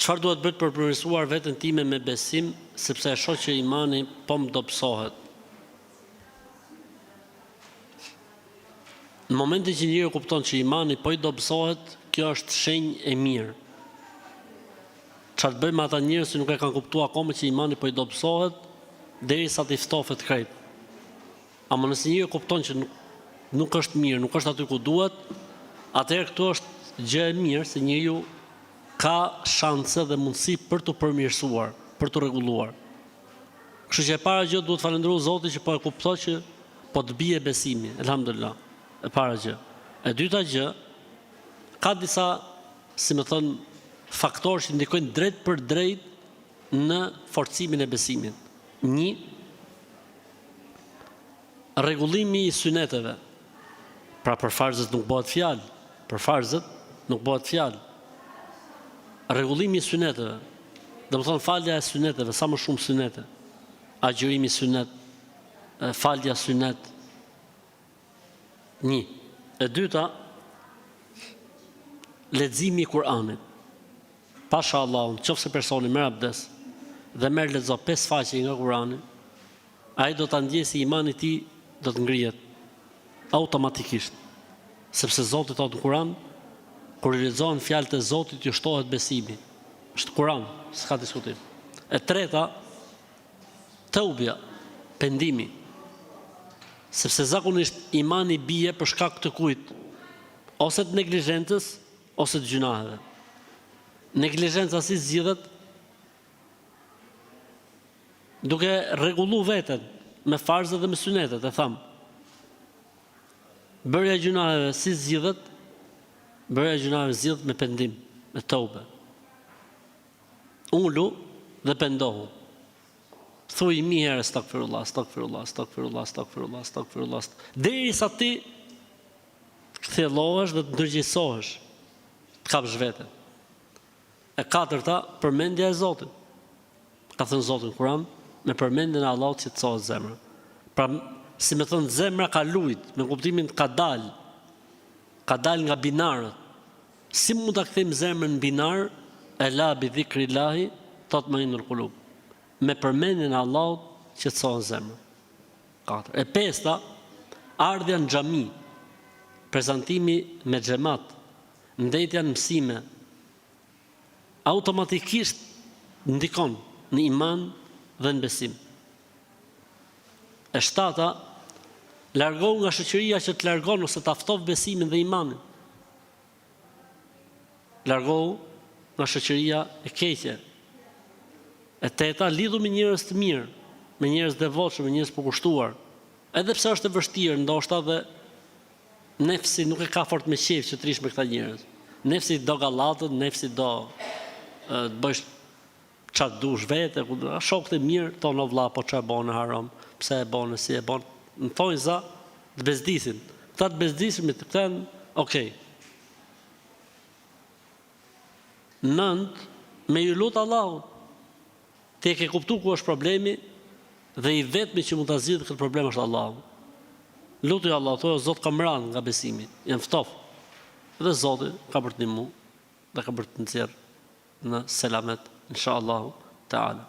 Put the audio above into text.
Çfarë duhet bëhet për përmirësuar veten time me besim, sepse e shoh që imani po më dobësohet. Në momentin që njeriu kupton që imani po I dobësohet, kjo është shenjë e mirë. Çfarë bëjmë ata njerëz që nuk e kanë kuptuar akoma që imani po I dobësohet, derisa t'i ftofet krejt. Ama nëse njeriu kupton që nuk është mirë, nuk është aty ku duhet, atëherë këtu është gjë e mirë se njeriu ka shanse dhe mundësi për të përmirësuar, për të rregulluar. Kështu që e para gjë duhet falenderoj Zotin që po e kuptoj që po të bie besimi, elhamdulillah. E para gjë. E dyta gjë, ka disa, si më thon, faktorë që ndikojnë drejt për drejt në forcimin e besimit. 1. Rregullimi I syneteve. Pra për farzët nuk bëhet fjalë, për farzët nuk bëhet fjalë. Rregullimi I syneteve. Domethënë falja e syneteve, sa më shumë synete. Agjërimi synet, falja synet. 1. E dyta, leximi I Kur'anit. Pasha Allahun, qofse personi merr abdes dhe merr lexo 5 faqe nga Kur'ani, ai do ta ndjejë si imani I tij do të ngrihet automatikisht. Sepse Zoti thotë në Kur'an, kur I lexohen fjalët e Zotit, ju shtohet besimi. Është Kur'an, s'ka diskutim. E treta, tawbia, pendimi. Sepse zakonisht imani bie për shkak të kujt? Ose të neglizhencës, ose të gjunaheve. Neglizhenca si zgjidhet? Duke rregullu veten me farzët dhe me synetet, e tham. Bërja e gjunaheve si zgjidhet? Bërja e gjunaheve zgjidhet me pendim, me tobe. Ulu dhe pendohu. Thuaj 1000 herë astaghfirullah, astaghfirullah, astaghfirullah, astaghfirullah, astaghfirullah. Derisa ti të kthjellohesh dhe të ndërgjegjësohesh, të kapsh veten. E katërta, përmendja e Zotit. Ka thënë Zoti në Kur'an, me përmendjen e Allahut qetësohet zemra. Pra, si më thënë, zemra ka lujt, me kuptimin ka dal nga binarët. Si mund ta kthejmë zemrën në binar? Ela bi dhikrillahi tatma'innul qulub. Me përmendjen e Allahut qetësohet zemra. 4. E pesta, ardhja në xhami, prezantimi me xhamat, ndëjtja në mësime, automatikisht ndikon në iman dhe në besim. E 7. Largohu nga shoqëria që të largon ose ta ftof besimin dhe imanin. Largohu nga shoqëria e keqe. E 8. Lidhu me njerëz të mirë, me njerëz devotshëm, me njerëz të përkushtuar. Edhe pse është e vështirë, ndoshta dhe nefsi nuk e ka fort me qejf që të rish me këta njerëz. Nefsi do gallatët, nefsi do të bësh çfarë dush vete, shokët e mirë tonë vëlla, po çfarë bën haram, pse e bën, si e bën. Në thonjë za të bezdisin. Këta të bezdisin me të thënë, okay. 9. Me ju lut Allahut. Ti e ke kuptuar ku është problemi dhe I vetmi që mund ta zgjidhë këtë problem është Allahu. Lutuj Allah, thonë Zot kam rënë nga besimi, jam ftoft. Dhe Zoti ka për të ndihmuar dhe ka për të nxjerrë në selamet inshallah taala.